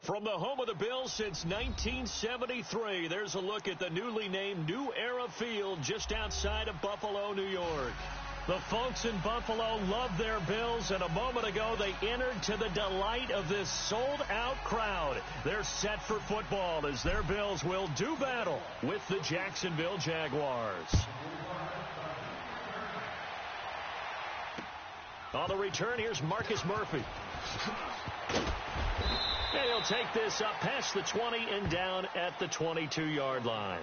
From the home of the Bills since 1973, there's a look at the newly named New Era Field just outside of Buffalo, New York. The folks in Buffalo love their Bills, and a moment ago they entered to the delight of this sold-out crowd. They're set for football as their Bills will do battle with the Jacksonville Jaguars. On the return, here's Marcus Murphy. And he'll take this up past the 20 and down at the 22-yard line.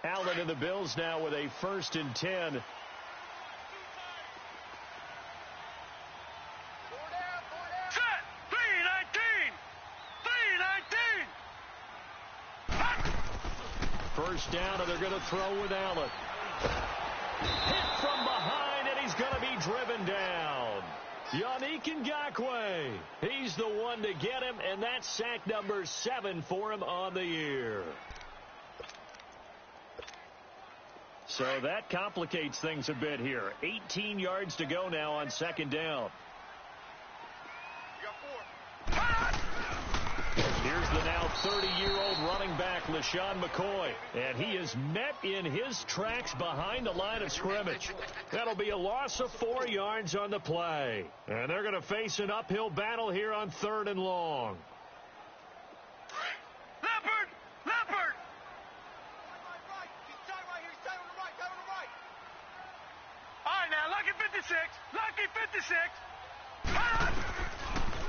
Allen and the Bills now with a 1st and 10. First down, and they're going to throw with Allen. Hit from behind, and he's going to be driven down. Yannick Ngakoue. He's the one to get him, and that's sack number 7 for him on the year. So that complicates things a bit here. 18 yards to go now on 2nd down. Here's the now 30-year-old running back, LaShawn McCoy. And he is met in his tracks behind the line of scrimmage. That'll be a loss of 4 yards on the play. And they're going to face an uphill battle here on 3rd and long. Leopard! All right, now, Lucky 56.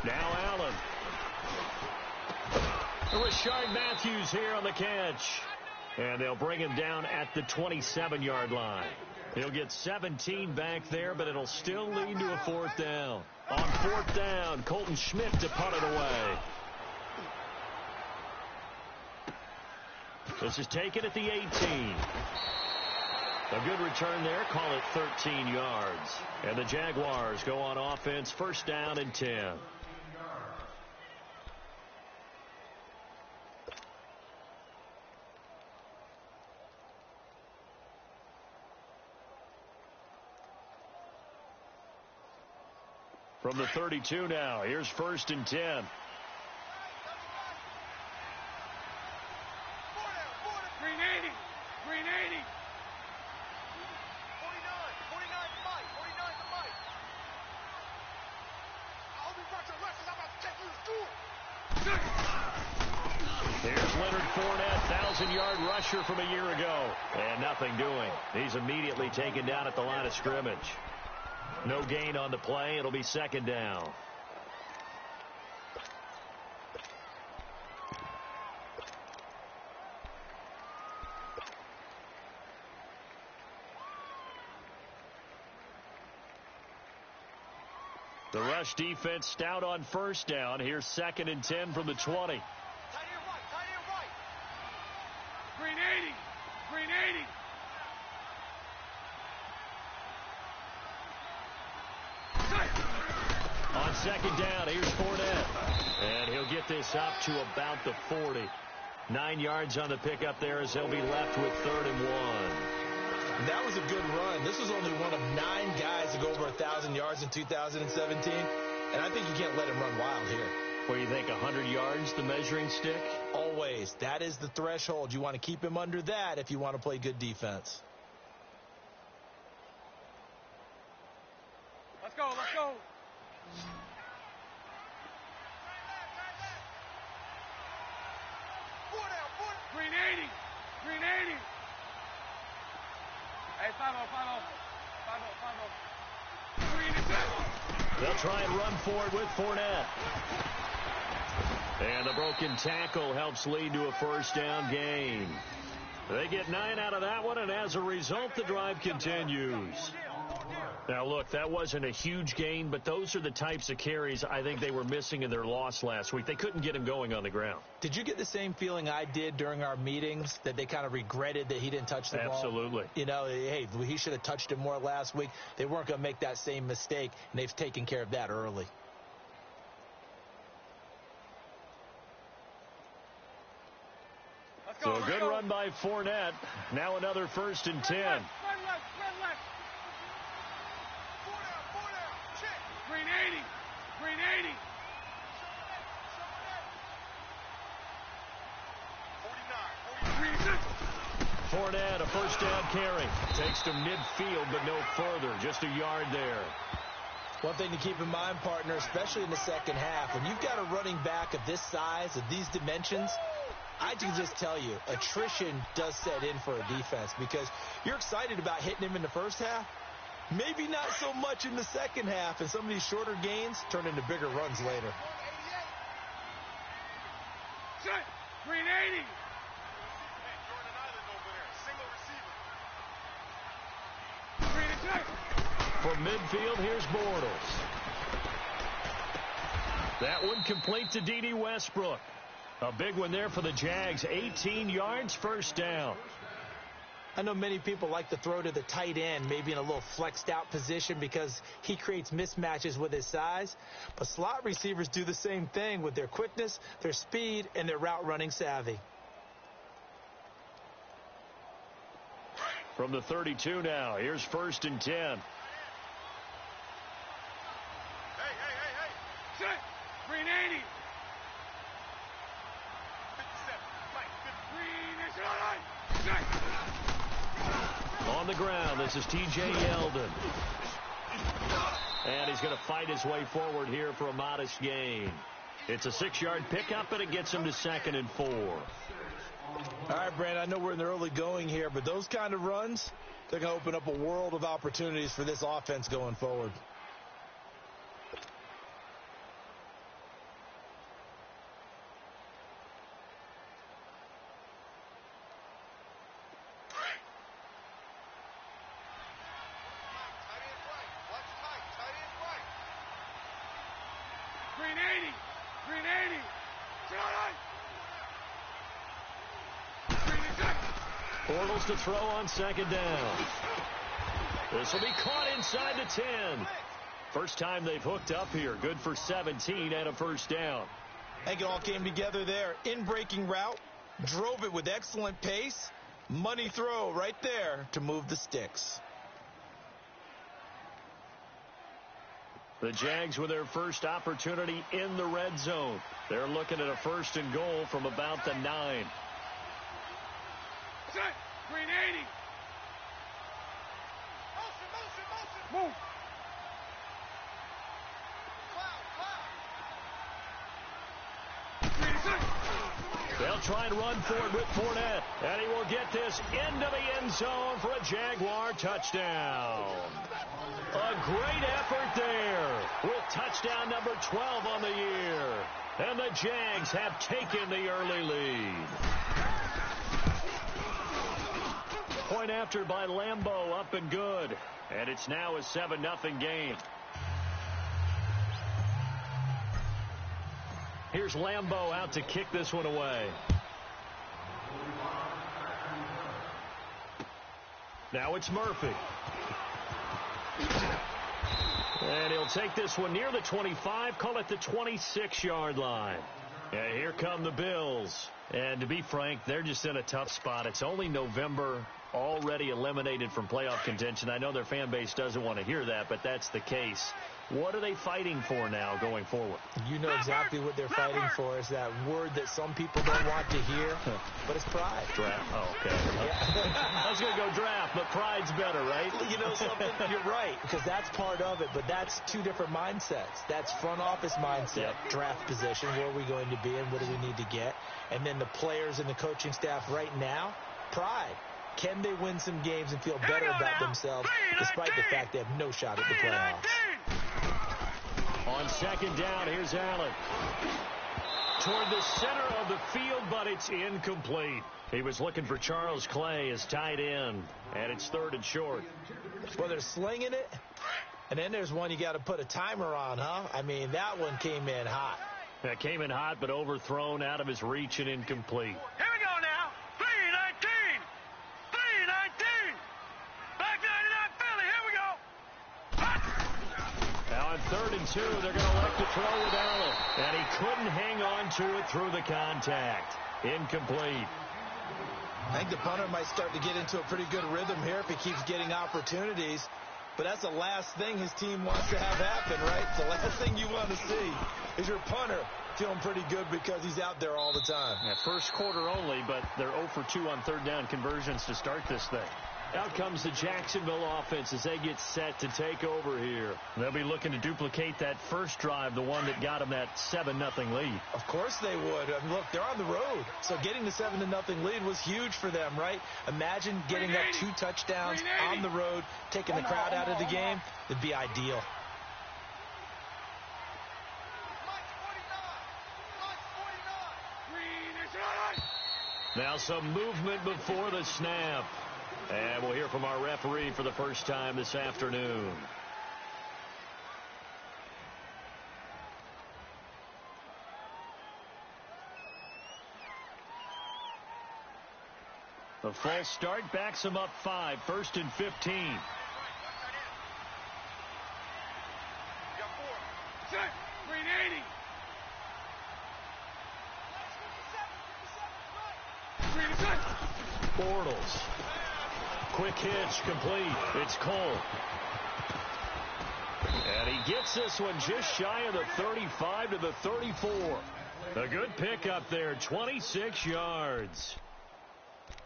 Now Allen. Rashard Matthews here on the catch. And they'll bring him down at the 27-yard line. He'll get 17 back there, but it'll still lead to a 4th down. On 4th down, Colton Schmidt to punt it away. This is taken at the 18. A good return there. Call it 13 yards. And the Jaguars go on offense, 1st down and 10. From the 32 now, here's 1st and 10. Here's Leonard Fournette, 1,000-yard rusher from a year ago. And nothing doing. He's immediately taken down at the line of scrimmage. No gain on the play. It'll be 2nd down. The rush defense stout on 1st down. Here's 2nd and 10 from the 20. Tight end right. Green 80. On 2nd down, here's Fournette. And he'll get this up to about the 40. 9 yards on the pickup there as they'll be left with 3rd and 1. That was a good run. This was only one of 9 guys to go over 1,000 yards in 2017. And I think you can't let him run wild here. Where you think 100 yards, the measuring stick? Always. That is the threshold. You want to keep him under that if you want to play good defense. Let's go. Green 80. Hey, 5-0. Green is back. They'll try and run for it with Fournette. And the broken tackle helps lead to a 1st down gain. They get 9 out of that one, and as a result, the drive continues. Now, look, that wasn't a huge gain, but those are the types of carries I think they were missing in their loss last week. They couldn't get him going on the ground. Did you get the same feeling I did during our meetings, that they kind of regretted that he didn't touch the ball? Absolutely. You know, hey, he should have touched it more last week. They weren't going to make that same mistake, and they've taken care of that early. So a good run by Fournette. Now another 1st and 10. Run left. Four down. Check. Green 80. 49. Fournette, a 1st down carry. Takes to midfield, but no further. Just a yard there. One thing to keep in mind, partner, especially in the second half, when you've got a running back of this size, of these dimensions, I can just tell you, attrition does set in for a defense, because you're excited about hitting him in the first half. Maybe not so much in the second half, and some of these shorter gains turn into bigger runs later. Check. Green 80. From midfield, here's Bortles. That one complete to D.D. Westbrook. A big one there for the Jags. 18 yards, 1st down. I know many people like to throw to the tight end, maybe in a little flexed out position, because he creates mismatches with his size. But slot receivers do the same thing with their quickness, their speed, and their route running savvy. From the 32 now, here's 1st and 10. Hey. Check. Green 80. 57. Green is all right. On the ground, this is T.J. Yeldon. And he's going to fight his way forward here for a modest gain. It's a 6-yard pickup, and it gets him to 2nd and 4. All right, Brandon, I know we're in the early going here, but those kind of runs, they're going to open up a world of opportunities for this offense going forward. Green 80. Bortles to throw on 2nd down. This will be caught inside the 10. First time they've hooked up here. Good for 17 and a 1st down. I think it all came together there. In-breaking route, drove it with excellent pace. Money throw right there to move the sticks. The Jags with their first opportunity in the red zone. They're looking at a 1st and goal from about the 9. Check. Green 80. Motion. Move. They'll try and run for it with Fournette. And he will get this into the end zone for a Jaguar touchdown. A great effort there with touchdown number 12 on the year. And the Jags have taken the early lead. Point after by Lambeau, up and good. And it's now a 7-0 game. Here's Lambeau out to kick this one away. Now it's Murphy. And he'll take this one near the 25, call it the 26-yard line. And here come the Bills. And to be frank, they're just in a tough spot. It's only November, already eliminated from playoff contention. I know their fan base doesn't want to hear that, but that's the case. What are they fighting for now going forward? You know exactly what they're fighting for. Is that word that some people don't want to hear, but it's pride. Draft. Oh, okay. I was going to go draft, but pride's better, right? You know something? You're right, because that's part of it, but that's two different mindsets. That's front office mindset, draft position, where are we going to be and what do we need to get? And then the players and the coaching staff right now, pride. Can they win some games and feel better about themselves despite the fact they have no shot at the playoffs? On 2nd down, here's Allen. Toward the center of the field, but it's incomplete. He was looking for Charles Clay as tight end, and it's 3rd and short. Well, they're slinging it, And then there's one you got to put a timer on, huh? I mean, that one came in hot. That came in hot, but overthrown, out of his reach and incomplete. Here we go now. 3-19. 3-19. Back 99 Philly. Here we go. Now on 3rd and 2, they're going to elect to throw with Allen. And he couldn't hang on to it through the contact. Incomplete. I think the punter might start to get into a pretty good rhythm here if he keeps getting opportunities. But that's the last thing his team wants to have happen, right? It's the last thing you want to see is your punter feeling pretty good because he's out there all the time. Yeah, first quarter only, but they're 0 for 2 on 3rd down conversions to start this thing. Out comes the Jacksonville offense as they get set to take over here. They'll be looking to duplicate that first drive, the one that got them that 7-0 lead. Of course they would. I mean, look, they're on the road. So getting the 7-0 lead was huge for them, right? Imagine getting up 2 touchdowns on the road, taking the crowd out of the game. It'd be ideal. Now some movement before the snap. And we'll hear from our referee for the first time this afternoon. The false start backs him up 5, 1st and 15. You got 4. Check. 380. 387. Bortles. Quick hitch, complete. It's Cole. And he gets this one just shy of the 35 to the 34. A good pickup there, 26 yards.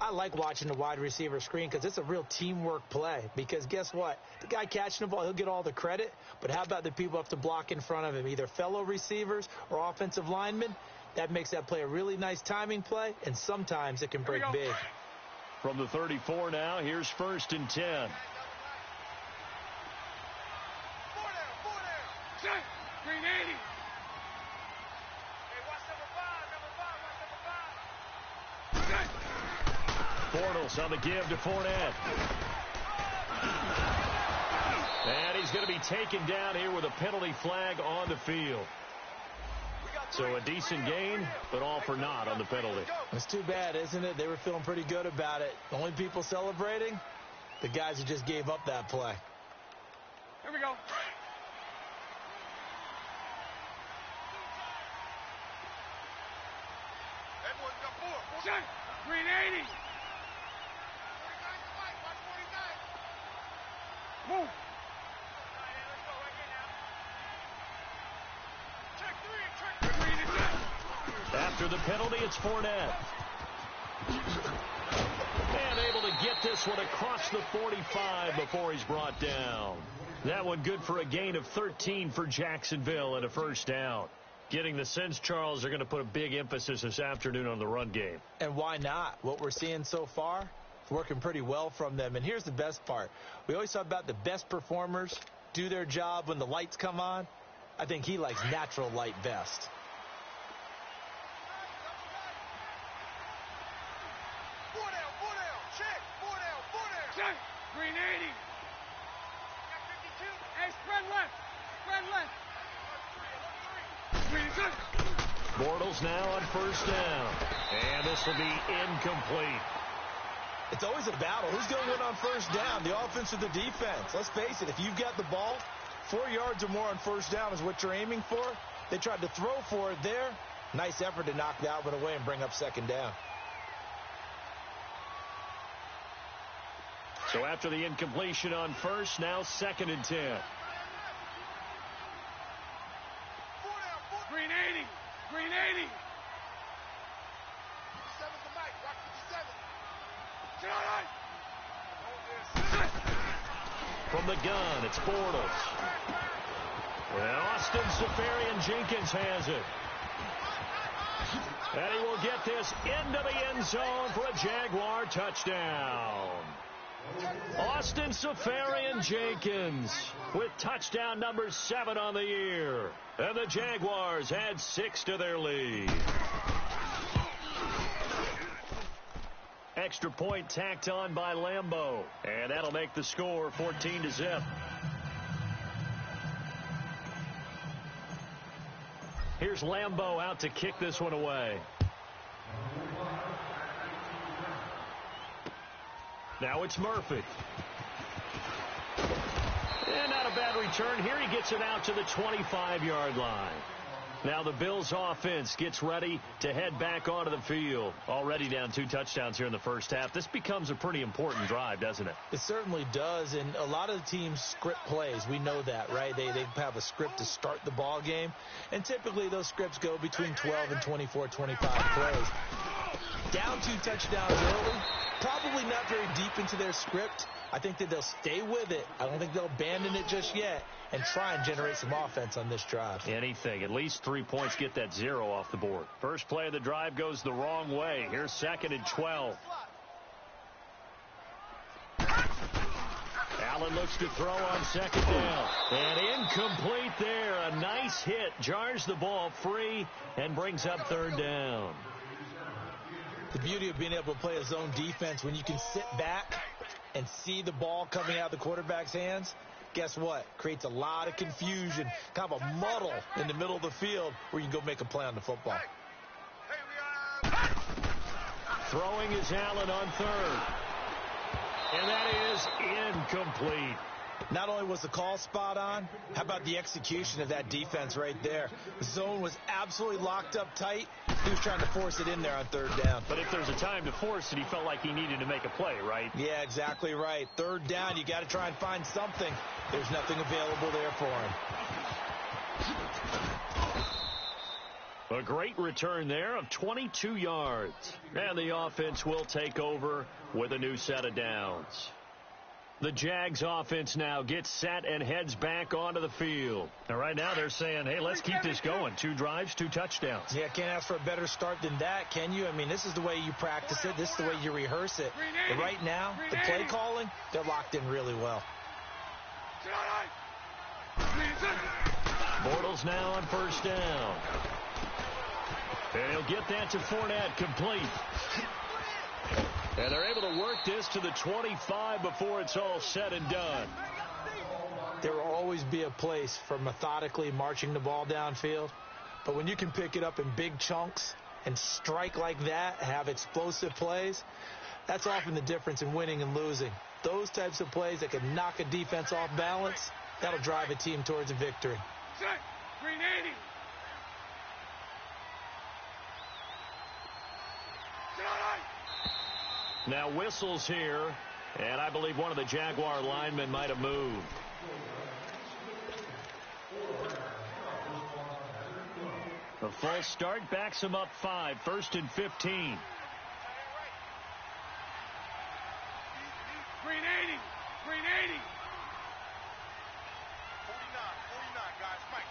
I like watching the wide receiver screen because it's a real teamwork play. Because guess what? The guy catching the ball, he'll get all the credit. But how about the people up to block in front of him, either fellow receivers or offensive linemen? That makes that play a really nice timing play, and sometimes it can break big. From the 34 now, here's 1st and 10. 4 down. Check. 380. Hey, watch number 5. Watch number 5. Check. Bortles on the give to Fournette. And he's going to be taken down here with a penalty flag on the field. So a decent gain, but all for naught on the penalty. It's too bad, isn't it? They were feeling pretty good about it. The only people celebrating, the guys who just gave up that play. Here we go. Edwards got 4. Check. 380. 49. Move. After the penalty, it's Fournette. And able to get this one across the 45 before he's brought down. That one good for a gain of 13 for Jacksonville and a 1st down. Getting the sense, Charles, they're going to put a big emphasis this afternoon on the run game. And why not? What we're seeing so far, it's working pretty well from them. And here's the best part. We always talk about the best performers do their job when the lights come on. I think he likes natural light best. 4 down. Check. 4 down. Check. 380. Got 52. Hey, spread left. Bortles now on 1st down. And this will be incomplete. It's always a battle. Who's going to win on 1st down, the offense or the defense? Let's face it, if you've got the ball, 4 yards or more on 1st down is what you're aiming for. They tried to throw for it there. Nice effort to knock that one away and bring up 2nd down. So after the incompletion on 1st, now 2nd and 10. 380. 380. 57 From the gun, it's Bortles. And Austin Seferian-Jenkins has it. And he will get this into the end zone for a Jaguar touchdown. Austin Seferian-Jenkins with touchdown number 7 on the year. And the Jaguars add 6 to their lead. Extra point tacked on by Lambeau. And that'll make the score 14-0. Here's Lambeau out to kick this one away. Now it's Murphy. And not a bad return here. He gets it out to the 25-yard line. Now the Bills offense gets ready to head back onto the field. Already down 2 touchdowns here in the first half. This becomes a pretty important drive, doesn't it? It certainly does, and a lot of the teams script plays. We know that, right? They have a script to start the ball game, and typically those scripts go between 12 and 24, 25 plays. Down 2 touchdowns early, probably not very deep into their script. I think that they'll stay with it. I don't think they'll abandon it just yet and try and generate some offense on this drive. Anything. At least 3 points, get that 0 off the board. First play of the drive goes the wrong way. Here's 2nd and 12. Allen looks to throw on 2nd down. And incomplete there. A nice hit. Jars the ball free and brings up 3rd down. The beauty of being able to play a zone defense when you can sit back and see the ball coming out of the quarterback's hands, guess what? Creates a lot of confusion, kind of a muddle in the middle of the field where you can go make a play on the football. Throwing is Allen on 3rd. And that is incomplete. Not only was the call spot on, how about the execution of that defense right there? The zone was absolutely locked up tight. He was trying to force it in there on 3rd down. But if there's a time to force it, he felt like he needed to make a play, right? Yeah, exactly right. 3rd down, you got to try and find something. There's nothing available there for him. A great return there of 22 yards. And the offense will take over with a new set of downs. The Jags offense now gets set and heads back onto the field. And right now they're saying, hey, let's keep this going. 2 drives, 2 touchdowns. Yeah, can't ask for a better start than that, can you? I mean, this is the way you practice it. This is the way you rehearse it. But right now, the play calling, they're locked in really well. Bortles now on 1st down. And he'll get that to Fournette, complete. And they're able to work this to the 25 before it's all said and done. There will always be a place for methodically marching the ball downfield. But when you can pick it up in big chunks and strike like that, have explosive plays, that's often the difference in winning and losing. Those types of plays that can knock a defense off balance, that'll drive a team towards a victory. Green 80. Now whistles here, and I believe one of the Jaguar linemen might have moved. The false start backs him up 5, 1st and 15. Green 80. Green 80. 49, guys. Mike,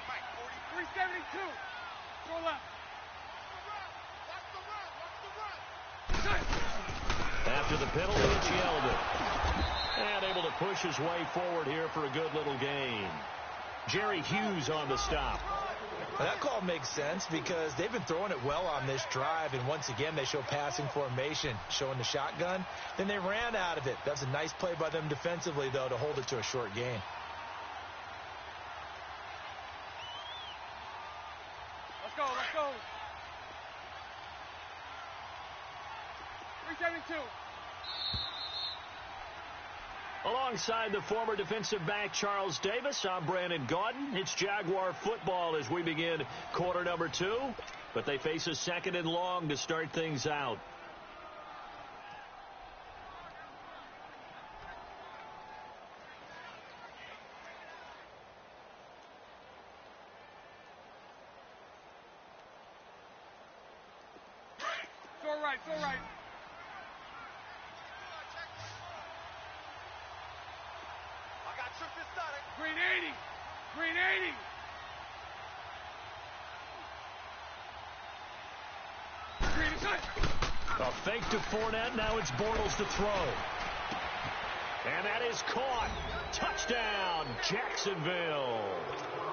372. Go left. Watch the run. After the penalty, it's Yeldon. And able to push his way forward here for a good little gain. Jerry Hughes on the stop. Well, that call makes sense because they've been throwing it well on this drive, and once again they show passing formation, showing the shotgun. Then they ran out of it. That's a nice play by them defensively, though, to hold it to a short gain. Let's go. 372. Alongside the former defensive back Charles Davis, I'm Brandon Gaudin. It's Jaguar football as we begin quarter number 2. But they face a 2nd and long to start things out. Go right. Green 80. Green 80. Green is good. A fake to Fournette. Now it's Bortles to throw. And that is caught. Touchdown, Jacksonville.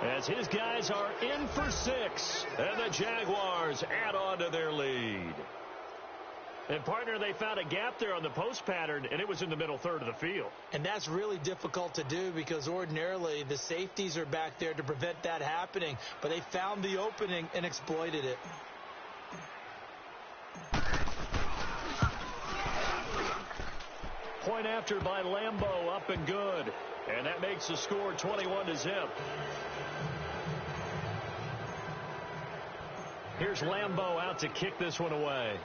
As his guys are in for 6. And the Jaguars add on to their lead. And, partner, they found a gap there on the post pattern, and it was in the middle third of the field. And that's really difficult to do because ordinarily the safeties are back there to prevent that happening. But they found the opening and exploited it. Point after by Lambeau, up and good. And that makes the score 21-0. Here's Lambeau out to kick this one away.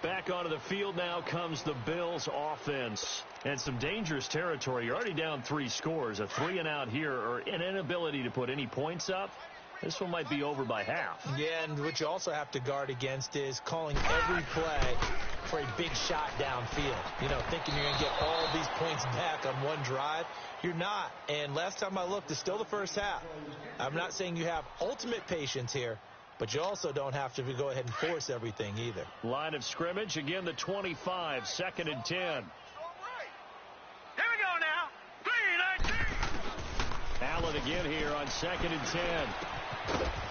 Back onto the field now comes the Bills offense. And some dangerous territory. You're already down 3 scores. A 3-and-out here or an inability to put any points up. This one might be over by half. Yeah, and what you also have to guard against is calling every play for a big shot downfield. You know, thinking you're going to get all these points back on one drive. You're not. And last time I looked, it's still the first half. I'm not saying you have ultimate patience here, but you also don't have to go ahead and force everything either. Line of scrimmage, again the 25, 2nd and 10. Here we go now. 3-19. Allen again here on 2nd and 10.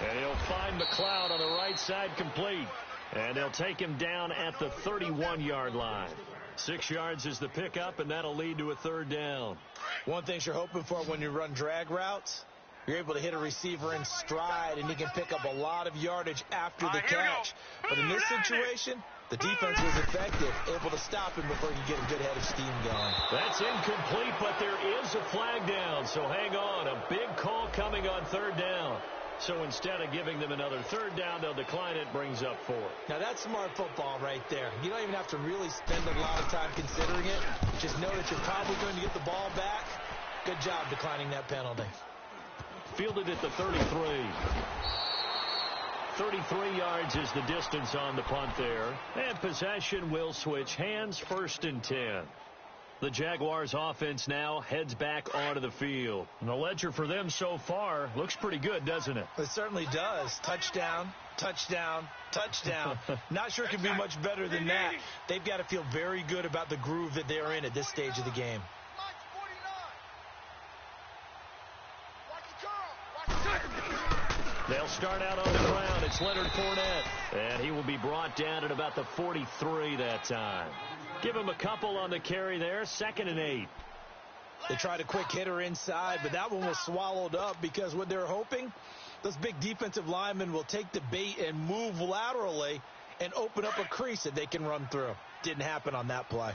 And he'll find McLeod on the right side complete. And they'll take him down at the 31-yard line. 6 yards is the pickup, and that'll lead to a 3rd down. One thing you're hoping for when you run drag routes, you're able to hit a receiver in stride, and he can pick up a lot of yardage after the catch. But in this situation, the defense was effective, able to stop him before he could get a good head of steam going. That's incomplete, but there is a flag down, so hang on. A big call coming on 3rd down. So instead of giving them another 3rd down, they'll decline it, brings up 4. Now that's smart football right there. You don't even have to really spend a lot of time considering it. Just know that you're probably going to get the ball back. Good job declining that penalty. Fielded at the 33. 33 yards is the distance on the punt there. And possession will switch hands, 1st and 10. The Jaguars offense now heads back onto the field. And the ledger for them so far looks pretty good, doesn't it? It certainly does. Touchdown, touchdown, touchdown. Not sure it can be much better than that. They've got to feel very good about the groove that they're in at this stage of the game. They'll start out on the ground. It's Leonard Fournette. And he will be brought down at about the 43 that time. Give him a couple on the carry there. 2nd and 8. They tried a quick hitter inside, but that one was swallowed up because what they're hoping, those big defensive linemen will take the bait and move laterally and open up a crease that they can run through. Didn't happen on that play.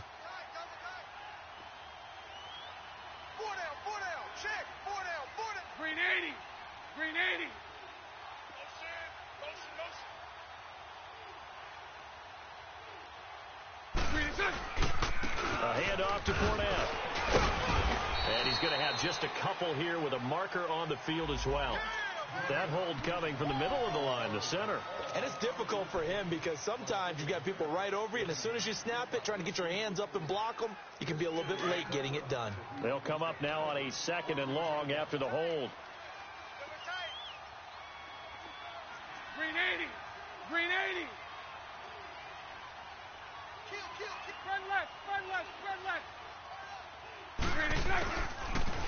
4 down, check, 4 down, 4 down. Green 80, green 80. A handoff to Fournette. And he's going to have just a couple here with a marker on the field as well. That hold coming from the middle of the line, the center. And it's difficult for him because sometimes you've got people right over you, and as soon as you snap it, trying to get your hands up and block them, you can be a little bit late getting it done. They'll come up now on a 2nd and long after the hold. Green 80, green 80. Spread left, spread left, spread left.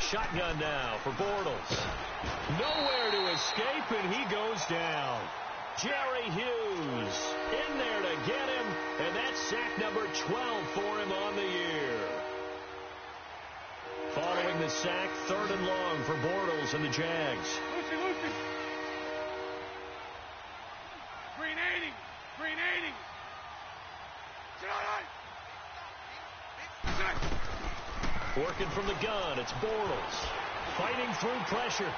Shotgun now for Bortles. Nowhere to escape, and he goes down. Jerry Hughes in there to get him, and that's sack number 12 for him on the year. Following the sack, 3rd and long for Bortles and the Jags. Lucy. Green 80, green 80. Working from the gun, it's Bortles. Fighting through pressure.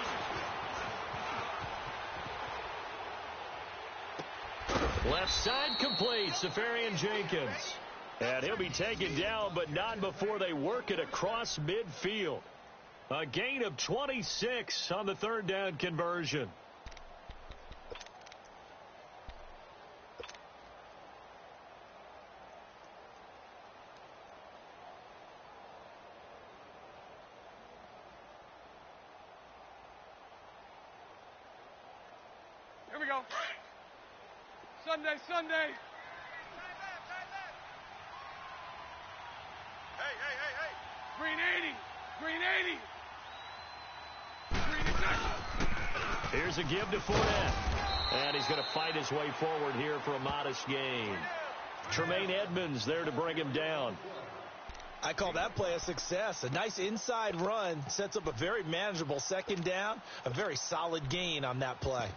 Left side complete, Safarian Jenkins. And he'll be taken down, but not before they work it across midfield. A gain of 26 on the 3rd down conversion. Here we go. Sunday. Hey. Green 80, green 80. Green Here's a give to Fournette. And he's going to fight his way forward here for a modest gain. Tremaine Edmonds there to bring him down. I call that play a success. A nice inside run sets up a very manageable second down. A very solid gain on that play.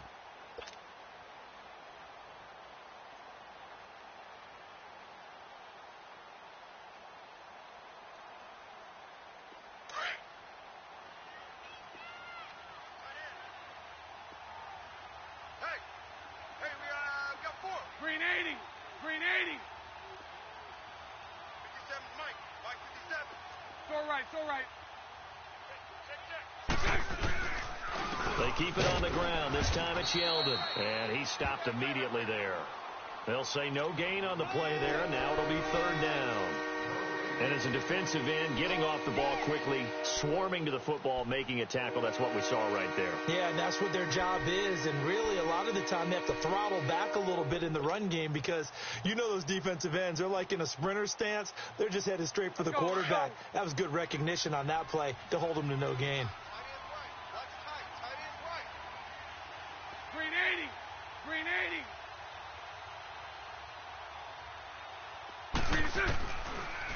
They keep it on the ground. This time it's Yeldon. And he stopped immediately there. They'll say no gain on the play there. Now it'll be third down. And as a defensive end, getting off the ball quickly, swarming to the football, making a tackle, that's what we saw right there. Yeah, and that's what their job is. And really, a lot of the time, they have to throttle back a little bit in the run game because you know those defensive ends, they're like in a sprinter stance. They're just headed straight for the quarterback. That was good recognition on that play to hold them to no gain.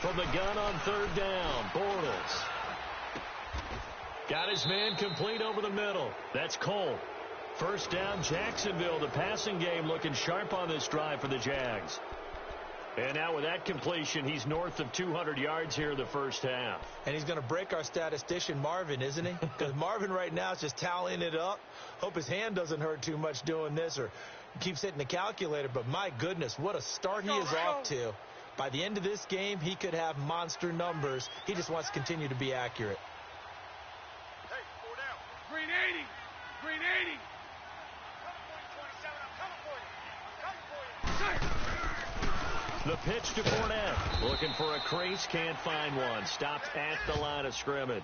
From the gun on third down, Bortles. Got his man complete over the middle. That's Cole. First down, Jacksonville. The passing game looking sharp on this drive for the Jags. And now with that completion, he's north of 200 yards here in the first half. And he's going to break our statistician, Marvin, isn't he? Because Marvin right now is just tallying it up. Hope his hand doesn't hurt too much doing this or keeps hitting the calculator. But my goodness, what a start he is off to. By the end of this game, he could have monster numbers. He just wants to continue to be accurate. Hey, 4 down. Green 80. Green 80. The pitch to Fournette. Looking for a crease, can't find one. Stopped at the line of scrimmage.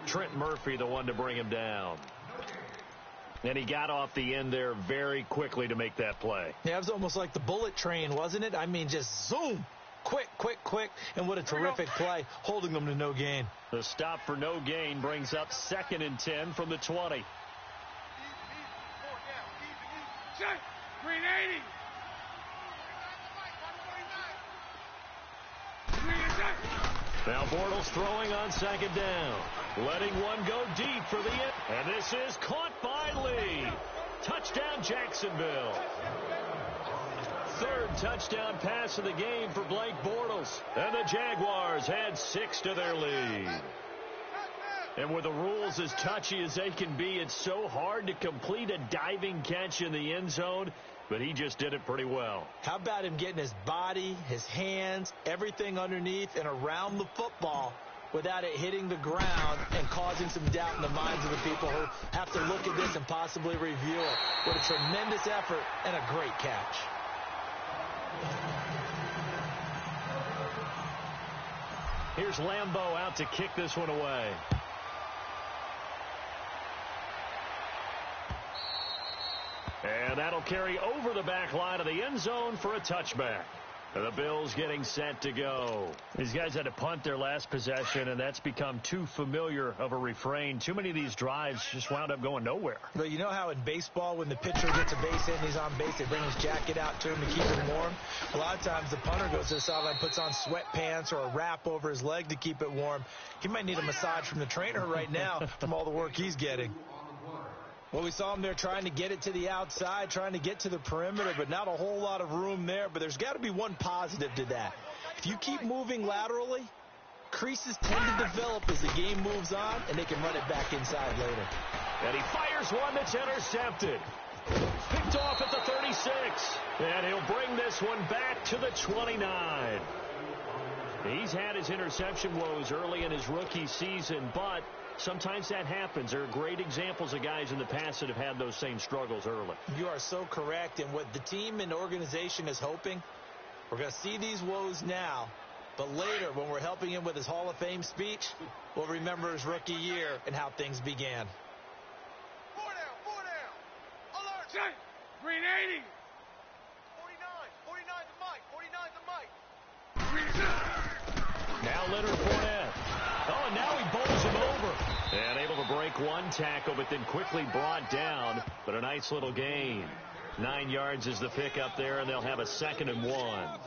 Trent Murphy, the one to bring him down. And he got off the end there very quickly to make that play. Yeah, it was almost like the bullet train, wasn't it? I mean, just zoom. Quick, quick, quick. And what a terrific play, holding them to no gain. The stop for no gain brings up 2nd and 10 from the 20. Green 80. Now Bortles throwing on second down. Letting one go deep for the end. And this is caught by Lee. Touchdown, Jacksonville. Third touchdown pass of the game for Blake Bortles. And the Jaguars had 6 to their lead. And with the rules as touchy as they can be, it's so hard to complete a diving catch in the end zone. But he just did it pretty well. How about him getting his body, his hands, everything underneath and around the football without it hitting the ground and causing some doubt in the minds of the people who have to look at this and possibly review it. What a tremendous effort and a great catch. Here's Lambeau out to kick this one away. And that'll carry over the back line of the end zone for a touchback. The Bills getting set to go. These guys had to punt their last possession, and that's become too familiar of a refrain. Too many of these drives just wound up going nowhere. But you know how in baseball, when the pitcher gets a base hit and he's on base, they bring his jacket out to him to keep him warm? A lot of times the punter goes to the sideline, puts on sweatpants or a wrap over his leg to keep it warm. He might need a massage from the trainer right now from all the work he's getting. Well, we saw him there trying to get it to the outside, trying to get to the perimeter, but not a whole lot of room there. But there's got to be one positive to that. If you keep moving laterally, creases tend to develop as the game moves on, and they can run it back inside later. And he fires one that's intercepted. Picked off at the 36. And he'll bring this one back to the 29. He's had his interception woes early in his rookie season, but sometimes that happens. There are great examples of guys in the past that have had those same struggles early. You are so correct. And what the team and organization is hoping, we're going to see these woes now, but later when we're helping him with his Hall of Fame speech, we'll remember his rookie year and how things began. 4 down. Alert. Check. Green 80. 49. 49 to Mike. 49 to Mike. Now Leonard Fournette. Oh, and now he bowls him over. And able to break one tackle, but then quickly brought down. But a nice little gain. 9 yards is the pickup there, and they'll have a 2nd and 1.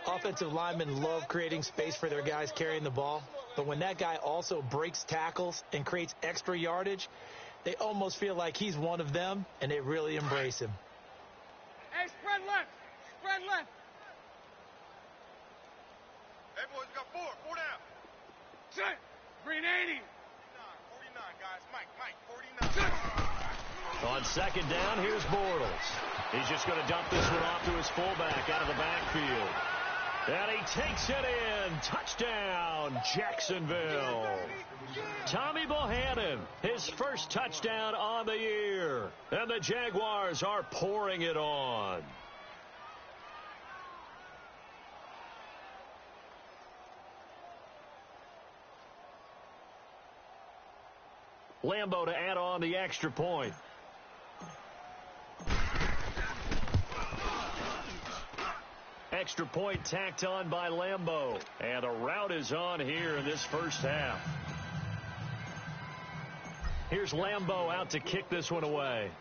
Offensive linemen love creating space for their guys carrying the ball. But when that guy also breaks tackles and creates extra yardage, they almost feel like he's one of them, and they really embrace him. Hey, spread left. Spread left. Hey, boys, we got 4 down. Set. Green 80. 49, guys. Mike, 49. On 2nd down, here's Bortles. He's just going to dump this one off to his fullback out of the backfield. And he takes it in. Touchdown, Jacksonville. Tommy Bohannon, his first touchdown on the year. And the Jaguars are pouring it on. Lambo to add on the extra point. Extra point tacked on by Lambo. And the route is on here in this first half. Here's Lambo out to kick this one away.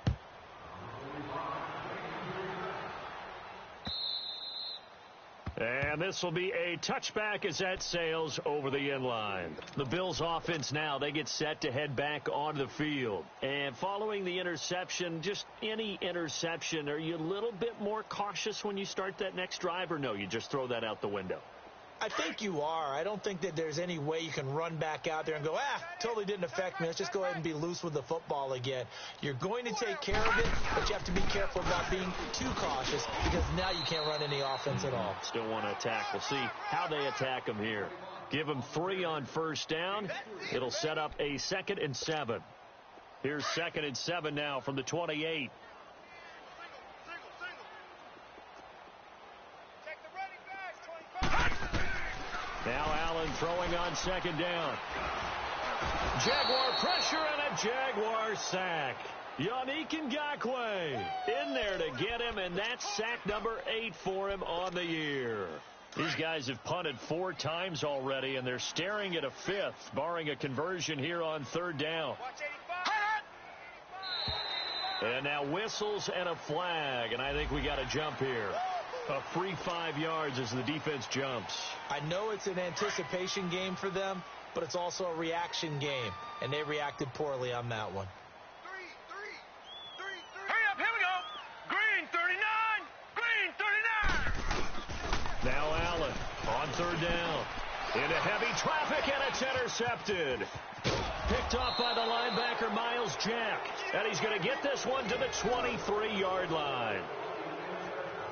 And this will be a touchback as that sails over the end line. The Bills offense now, they get set to head back onto the field. And following the interception, just any interception, are you a little bit more cautious when you start that next drive, or no, you just throw that out the window? I think you are. I don't think that there's any way you can run back out there and go, totally didn't affect me. Let's just go ahead and be loose with the football again. You're going to take care of it, but you have to be careful about being too cautious because now you can't run any offense at all. Still want to attack. We'll see how they attack them here. Give them 3 on first down. It'll set up a 2nd and 7. Here's 2nd and 7 now from the 28. Now Allen throwing on 2nd down. Jaguar pressure and a Jaguar sack. Yannick Ngakoue in there to get him, and that's sack number 8 for him on the year. These guys have punted 4 times already, and they're staring at a 5th, barring a conversion here on 3rd down. And now whistles and a flag, and I think we got a jump here. A free 5 yards as the defense jumps. I know it's an anticipation game for them, but it's also a reaction game, and they reacted poorly on that one. Hurry up, here we go. Green 39. Green 39. Now Allen on 3rd down. Into heavy traffic, and it's intercepted. Picked off by the linebacker, Miles Jack. And he's going to get this one to the 23-yard line.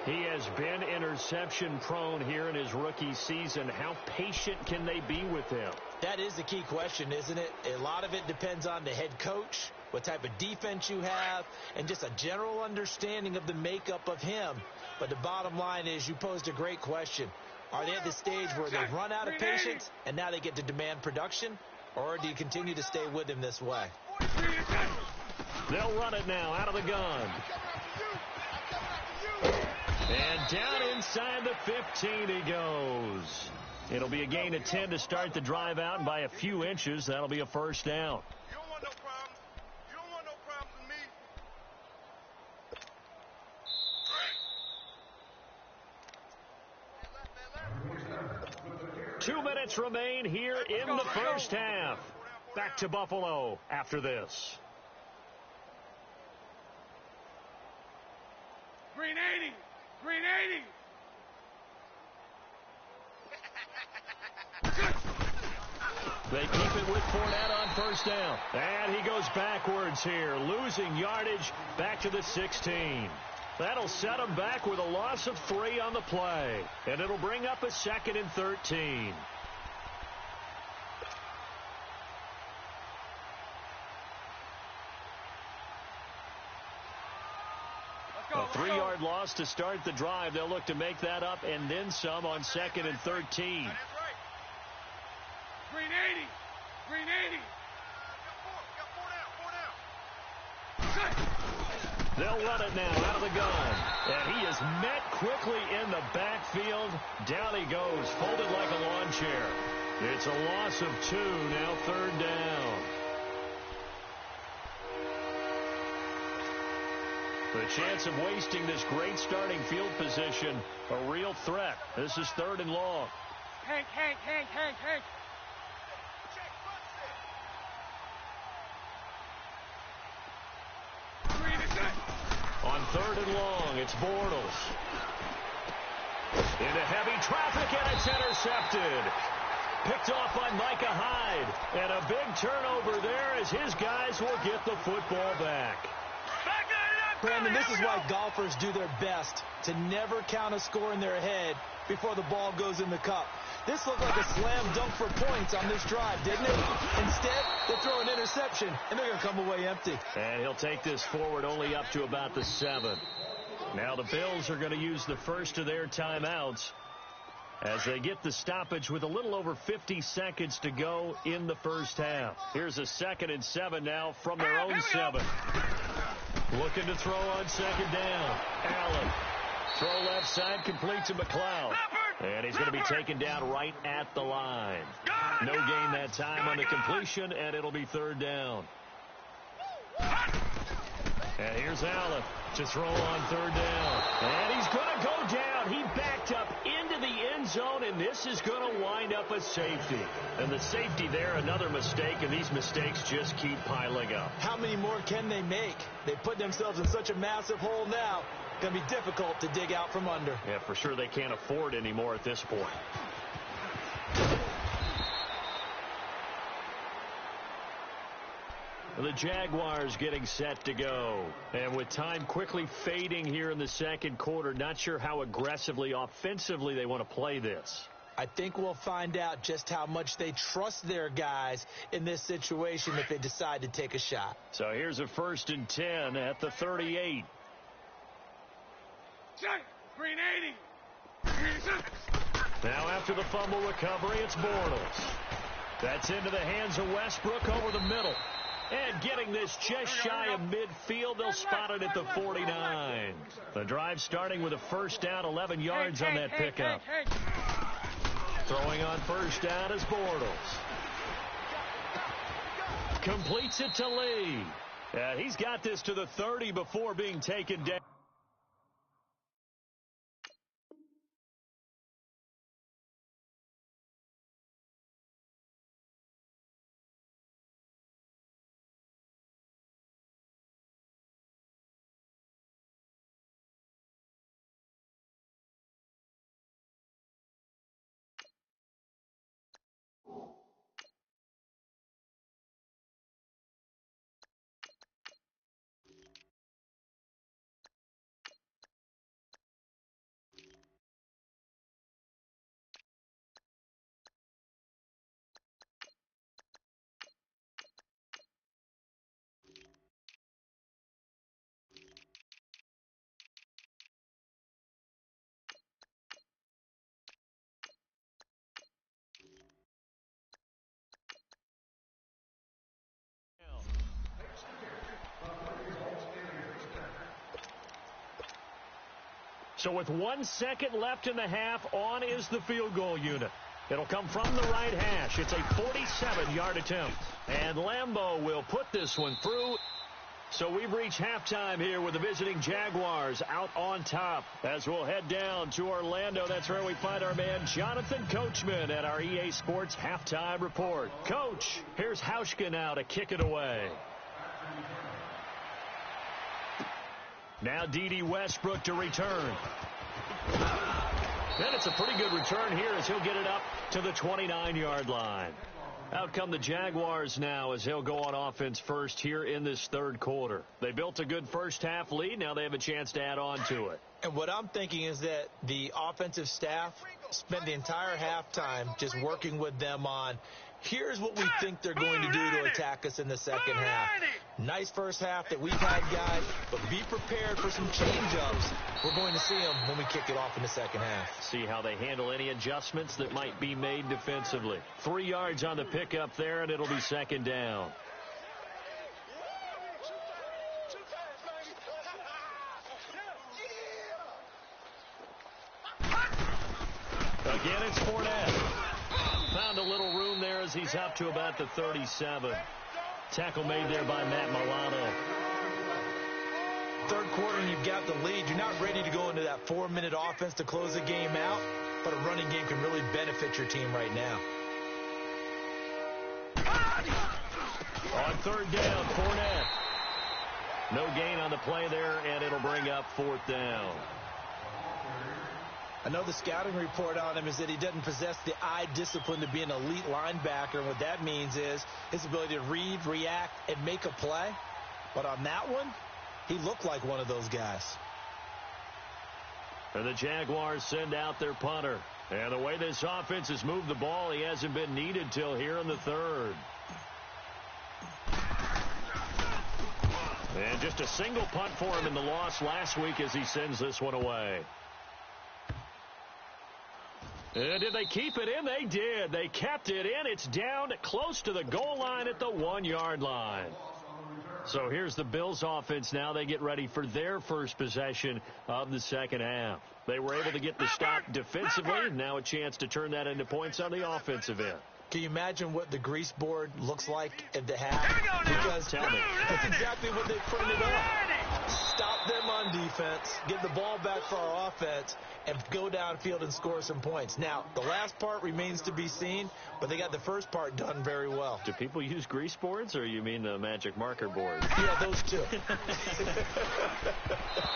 He has been interception prone here in his rookie season. How patient can they be with him? That is the key question, isn't it? A lot of it depends on the head coach, what type of defense you have, and just a general understanding of the makeup of him. But the bottom line is you posed a great question. Are they at the stage where they've run out of patience and now they get to demand production? Or do you continue to stay with him this way? They'll run it now out of the gun. And down inside the 15 he goes. It'll be a gain of 10 to start the drive out, and by a few inches, that'll be a first down. You don't want no problems. You don't want no problems with me. 2 minutes remain here in the first half. Back to Buffalo after this. Green 80. Green 80. They keep it with Fournette on first down. And he goes backwards here, losing yardage back to the 16. That'll set him back with a loss of 3 on the play. And it'll bring up a 2nd and 13. A 3-yard loss to start the drive. They'll look to make that up and then some on 2nd and 13. Green 80. Green 80. Got 4 down. They'll run it now out of the gun. And he is met quickly in the backfield. Down he goes, folded like a lawn chair. It's a loss of 2, now third down. The chance of wasting this great starting field position, a real threat. This is 3rd and long. Hank. On 3rd and long, it's Bortles. Into heavy traffic, and it's intercepted. Picked off by Micah Hyde. And a big turnover there as his guys will get the football back. Brandon, this is why golfers do their best to never count a score in their head before the ball goes in the cup. This looked like a slam dunk for points on this drive, didn't it? Instead, they throw an interception, and they're going to come away empty. And he'll take this forward only up to about the 7. Now the Bills are going to use the first of their timeouts as they get the stoppage with a little over 50 seconds to go in the first half. Here's a 2nd and 7 now from their own 7. Looking to throw on 2nd down. Allen. Throw left side, complete to McLeod. And he's going to be taken down right at the line. No gain that time on the completion, and it'll be 3rd down. And here's Allen to throw on 3rd down. And he's going to go down. He backed up into the end zone, and this is going to wind up a safety. And the safety there, another mistake, and these mistakes just keep piling up. How many more can they make? They put themselves in such a massive hole now. Going to be difficult to dig out from under. Yeah, for sure they can't afford anymore at this point. The Jaguars getting set to go. And with time quickly fading here in the second quarter, not sure how aggressively, offensively they want to play this. I think we'll find out just how much they trust their guys in this situation if they decide to take a shot. So here's a 1st and 10 at the 38. Green 80. Now after the fumble recovery, it's Bortles. That's into the hands of Westbrook over the middle. And getting this just shy of midfield, they'll spot it at the 49. The drive starting with a 1st down, 11 yards on that pickup. Throwing on 1st down is Bortles. Completes it to Lee. And he's got this to the 30 before being taken down. So with 1 second left in the half, on is the field goal unit. It'll come from the right hash. It's a 47-yard attempt. And Lambeau will put this one through. So we've reached halftime here with the visiting Jaguars out on top. As we'll head down to Orlando, that's where we find our man Jonathan Coachman at our EA Sports Halftime Report. Coach, here's Hauschka now to kick it away. Now D.D. Westbrook to return. And it's a pretty good return here as he'll get it up to the 29-yard line. Out come the Jaguars now as they'll go on offense first here in this 3rd quarter. They built a good first half lead. Now they have a chance to add on to it. And what I'm thinking is that the offensive staff spent the entire halftime just working with them on, here's what we think they're going to do to attack us in the second half. Nice first half that we've had, guys, but be prepared for some change-ups. We're going to see them when we kick it off in the second half. See how they handle any adjustments that might be made defensively. 3 yards on the pickup there, and it'll be 2nd down. Again, it's Fournette. Found find a little room there as he's up to about the 37. Tackle made there by Matt Milano. Third quarter and you've got the lead. You're not ready to go into that 4-minute offense to close the game out, but a running game can really benefit your team right now. On third down, Fournette. No gain on the play there, and it'll bring up fourth down. I know the scouting report on him is that he doesn't possess the eye discipline to be an elite linebacker. And what that means is his ability to read, react, and make a play. But on that one, he looked like one of those guys. And the Jaguars send out their punter. And the way this offense has moved the ball, he hasn't been needed till here in the third. And just a single punt for him in the loss last week as he sends this one away. And did they keep it in? They did. They kept it in. It's down close to the goal line at the 1-yard line. So here's the Bills offense now. They get ready for their first possession of the second half. They were able to get the stop defensively. Now a chance to turn that into points on the offensive end. Can you imagine what the grease board looks like at the half? Because tell me. That's exactly what they printed up. Stop them on defense, get the ball back for our offense, and go downfield and score some points. Now, the last part remains to be seen, but they got the first part done very well. Do people use grease boards, or you mean the magic marker board? Yeah, those two. And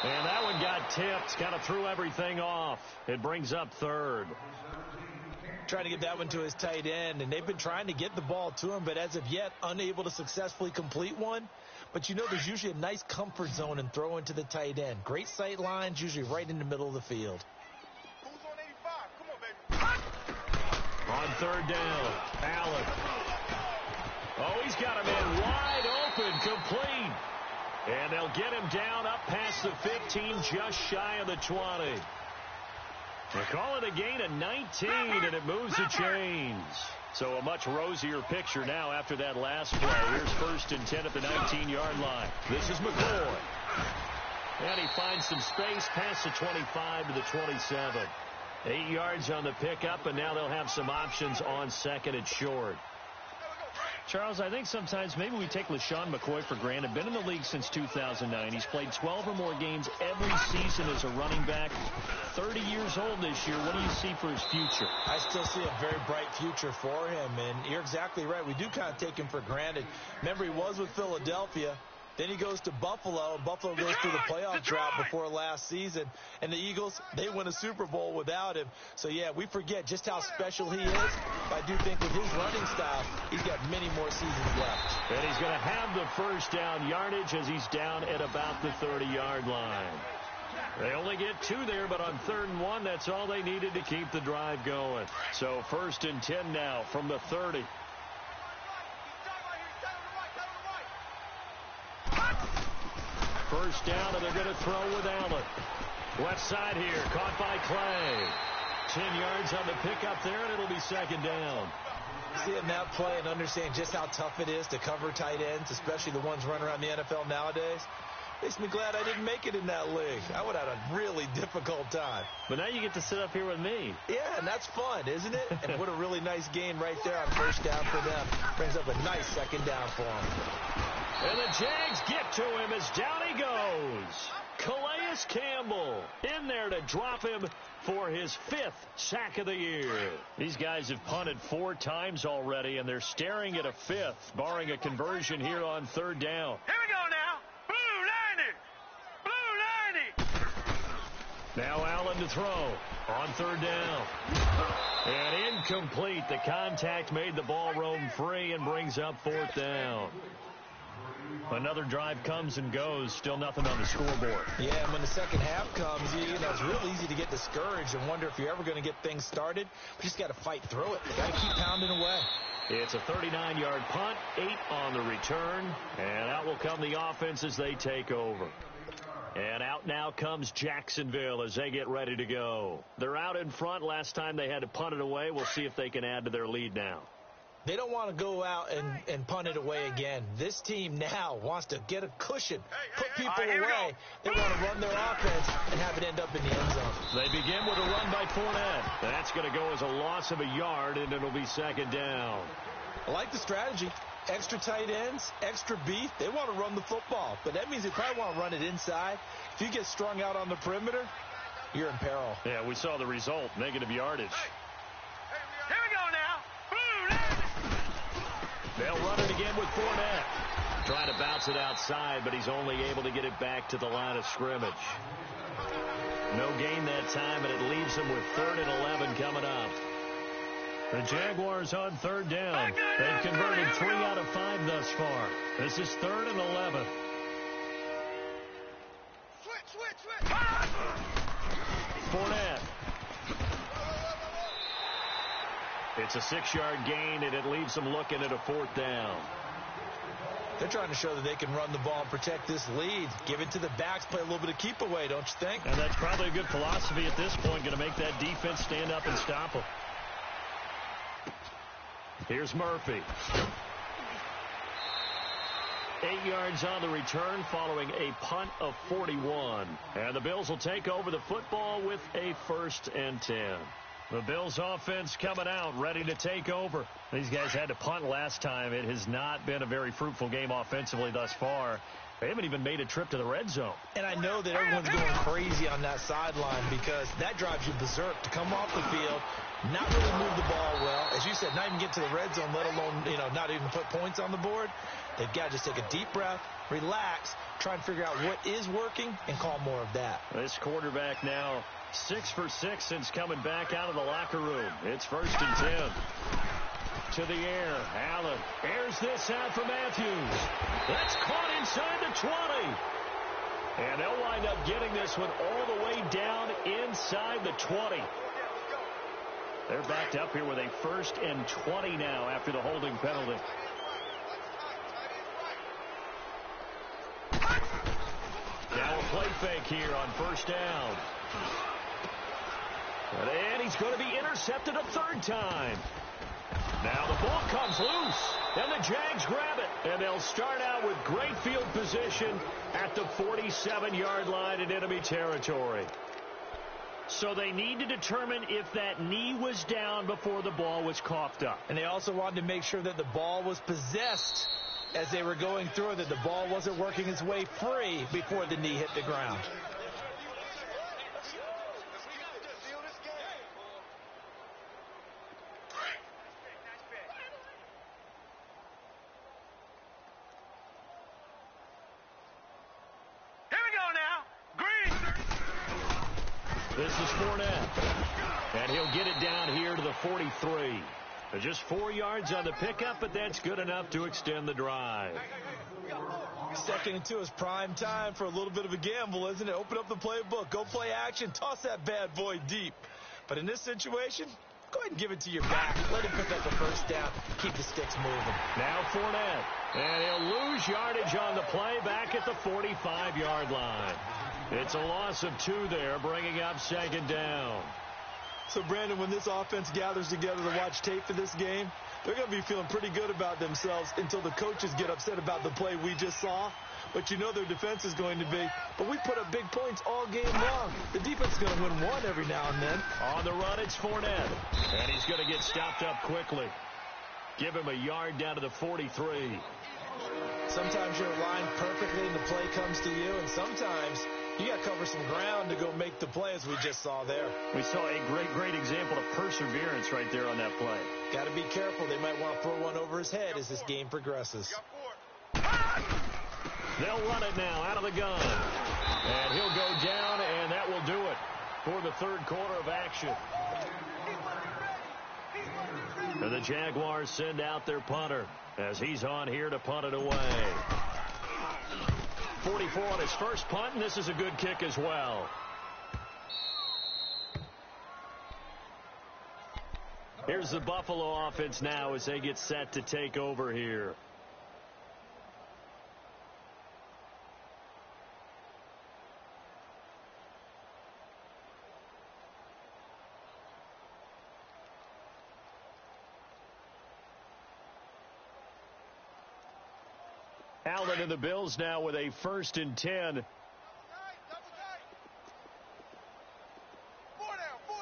that one got tipped, kind of threw everything off. It brings up third. Trying to get that one to his tight end, and they've been trying to get the ball to him, but as of yet, unable to successfully complete one. But you know there's usually a nice comfort zone in throwing to the tight end. Great sight lines, usually right in the middle of the field. Who's on 85? Come on, baby. On third down, Allen. Oh, he's got him in wide open, complete. And they'll get him down up past the 15, just shy of the 20. They call it a gain of 19, and it moves the chains. So a much rosier picture now after that last play. Here's first and 10 at the 19-yard line. This is McCoy. And he finds some space past the 25 to the 27. 8 yards on the pickup, and now they'll have some options on second and short. Charles, I think sometimes maybe we take LaShawn McCoy for granted. Been in the league since 2009. He's played 12 or more games every season as a running back. 30 years old this year. What do you see for his future? I still see a very bright future for him, and you're exactly right. We do kind of take him for granted. Remember, he was with Philadelphia. Then he goes to Buffalo, and Buffalo goes through the playoff drought before last season. And the Eagles, they win a Super Bowl without him. So, yeah, we forget just how special he is. But I do think with his running style, he's got many more seasons left. And he's going to have the first down yardage as he's down at about the 30-yard line. They only get 2 there, but on 3rd and 1, that's all they needed to keep the drive going. So first and 10 now from the 30. First down, and they're going to throw with Allen. Left side here, caught by Clay. 10 yards on the pickup there, and it'll be second down. Seeing that play and understanding just how tough it is to cover tight ends, especially the ones running around the NFL nowadays, makes me glad I didn't make it in that league. I would have had a really difficult time. But now you get to sit up here with me. Yeah, and that's fun, isn't it? And what a really nice gain right there on first down for them. Brings up a nice second down for them. And the Jags get to him as down he goes. Calais Campbell in there to drop him for his 5th sack of the year. These guys have punted 4 times already, and they're staring at a 5th, barring a conversion here on 3rd down. Here we go now. Blue 90. Blue 90. Now Allen to throw on 3rd down. And incomplete. The contact made the ball roam free and brings up 4th down. Another drive comes and goes. Still nothing on the scoreboard. Yeah, and when the second half comes, it's real easy to get discouraged and wonder if you're ever going to get things started. But you just got to fight through it. You got to keep pounding away. It's a 39-yard punt, 8 on the return. And out will come the offense as they take over. And out now comes Jacksonville as they get ready to go. They're out in front. Last time they had to punt it away. We'll see if they can add to their lead now. They don't want to go out and punt it away again. This team now wants to get a cushion, put people away. They want to run their offense and have it end up in the end zone. They begin with a run by Fournette. That's going to go as a loss of a yard, and it'll be second down. I like the strategy. Extra tight ends, extra beef. They want to run the football, but that means they probably want to run it inside. If you get strung out on the perimeter, you're in peril. Yeah, we saw the result, negative yardage. Here we go now. They'll run it again with Fournette. Trying to bounce it outside, but he's only able to get it back to the line of scrimmage. No gain that time, and it leaves him with 3rd and 11 coming up. The Jaguars on 3rd down. They've converted 3 out of 5 thus far. This is 3rd and 11. Switch. Fournette. It's a 6-yard gain, and it leaves them looking at a 4th down. They're trying to show that they can run the ball and protect this lead. Give it to the backs, play a little bit of keep away, don't you think? And that's probably a good philosophy at this point, going to make that defense stand up and stop them. Here's Murphy. 8 yards on the return following a punt of 41. And the Bills will take over the football with a 1st and 10. The Bills offense coming out, ready to take over. These guys had to punt last time. It has not been a very fruitful game offensively thus far. They haven't even made a trip to the red zone. And I know that everyone's going crazy on that sideline because that drives you berserk to come off the field, not really move the ball well. As you said, not even get to the red zone, let alone, not even put points on the board. They've got to just take a deep breath, relax, try and figure out what is working, and call more of that. This quarterback now 6 for 6 since coming back out of the locker room. It's 1st and 10. To the air. Allen airs this out for Matthews. That's caught inside the 20. And they'll wind up getting this one all the way down inside the 20. They're backed up here with a 1st and 20 now after the holding penalty. Now a play fake here on 1st down. And he's going to be intercepted a 3rd time. Now the ball comes loose, and the Jags grab it. And they'll start out with great field position at the 47-yard line in enemy territory. So they need to determine if that knee was down before the ball was coughed up. And they also wanted to make sure that the ball was possessed as they were going through, that the ball wasn't working its way free before the knee hit the ground. This is Fournette. And he'll get it down here to the 43. Just 4 yards on the pickup, but that's good enough to extend the drive. 2nd and 2 is prime time for a little bit of a gamble, isn't it? Open up the playbook. Go play action. Toss that bad boy deep. But in this situation, go ahead and give it to your back. Let him pick up the 1st down. Keep the sticks moving. Now Fournette. And he'll lose yardage on the play back at the 45-yard line. It's a loss of 2 there, bringing up 2nd down. So, Brandon, when this offense gathers together to watch tape for this game, they're going to be feeling pretty good about themselves until the coaches get upset about the play we just saw. But you know their defense is going to be, but we put up big points all game long. The defense is going to win one every now and then. On the run, it's Fournette. And he's going to get stopped up quickly. Give him a yard down to the 43. Sometimes you're aligned perfectly and the play comes to you, and sometimes you got to cover some ground to go make the play, as we just saw there. We saw a great example of perseverance right there on that play. Got to be careful. They might want to throw one over his head as this game progresses. They'll run it now out of the gun. And he'll go down, and that will do it for the 3rd quarter of action. And the Jaguars send out their punter as he's on here to punt it away. 44 on his first punt, and this is a good kick as well. Here's the Buffalo offense now as they get set to take over here. Allen and the Bills now with a 1st and 10.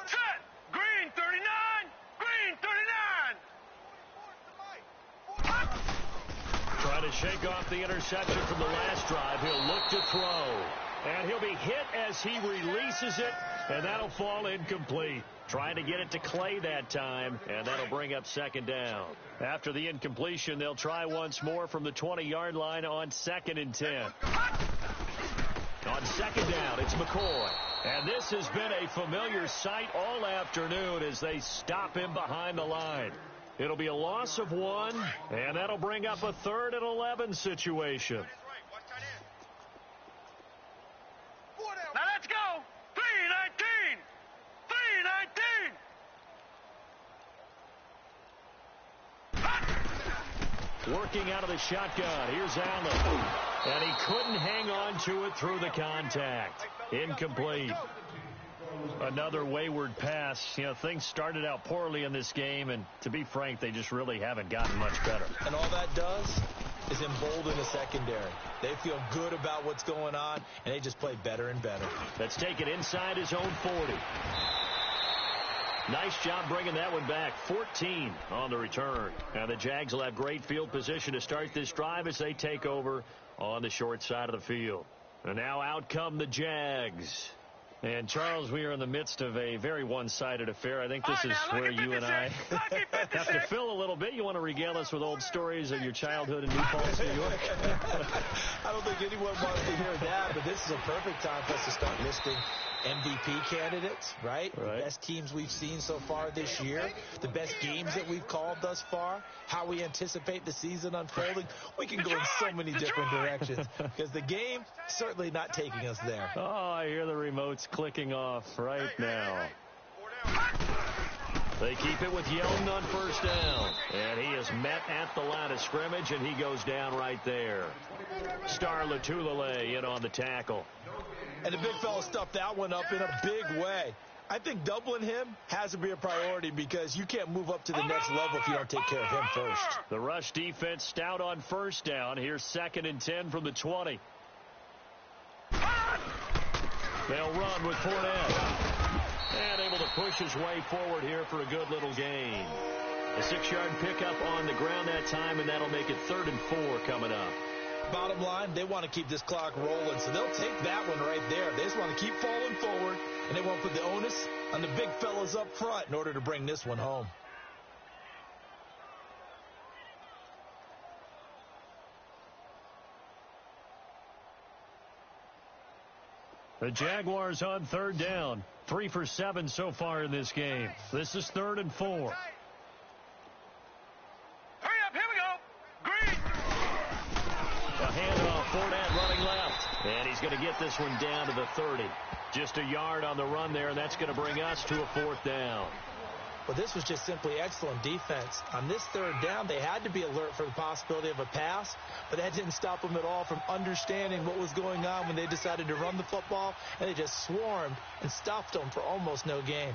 Set. Green 39. Green 39. Trying to shake off the interception from the last drive. He'll look to throw. And he'll be hit as he releases it, and that'll fall incomplete. Trying to get it to Clay that time, and that'll bring up 2nd down. After the incompletion, they'll try once more from the 20-yard line on 2nd and 10. On 2nd down, it's McCoy. And this has been a familiar sight all afternoon as they stop him behind the line. It'll be a loss of 1, and that'll bring up a 3rd and 11 situation. Now let's go. 319. 319. Working out of the shotgun. Here's Allen. And he couldn't hang on to it through the contact. Incomplete. Another wayward pass. You know, things started out poorly in this game, and to be frank, they just really haven't gotten much better. And all that does is embolden the secondary. They feel good about what's going on, and they just play better and better. Let's take it inside his own 40. Nice job bringing that one back. 14 on the return. And the Jags will have great field position to start this drive as they take over on the short side of the field. And now out come the Jags. And, Charles, we are in the midst of a very one-sided affair. I think this is where you and I have to fill a little bit. You want to regale us with old stories of your childhood in New Paltz, New York? I don't think anyone wants to hear that, but this is a perfect time for us to start listing MVP candidates, right? The best teams we've seen so far this year, the best games that we've called thus far, how we anticipate the season unfolding. We can go in so many different directions because the game certainly not taking us there. Oh, I hear the remotes clicking off right now. They keep it with Yeldon on 1st down. And he is met at the line of scrimmage, and he goes down right there. Star Latulele in on the tackle. And the big fella stuffed that one up in a big way. I think doubling him has to be a priority because you can't move up to the next level if you don't take care of him first. The rush defense stout on 1st down. Here's 2nd and 10 from the 20. They'll run with Fournette. And able to push his way forward here for a good little gain. A 6-yard pickup on the ground that time, and that'll make it 3rd and 4 coming up. Bottom line, they want to keep this clock rolling, so they'll take that one right there. They just want to keep falling forward, and they won't put the onus on the big fellas up front in order to bring this one home. The Jaguars on 3rd down. 3 for 7 so far in this game. This is 3rd and 4. Hurry up, here we go. Green. A handoff, Fournette running left. And he's going to get this one down to the 30. Just a yard on the run there, and that's going to bring us to a 4th down. Well, this was just simply excellent defense. On this 3rd down, they had to be alert for the possibility of a pass, but that didn't stop them at all from understanding what was going on when they decided to run the football, and they just swarmed and stuffed them for almost no gain.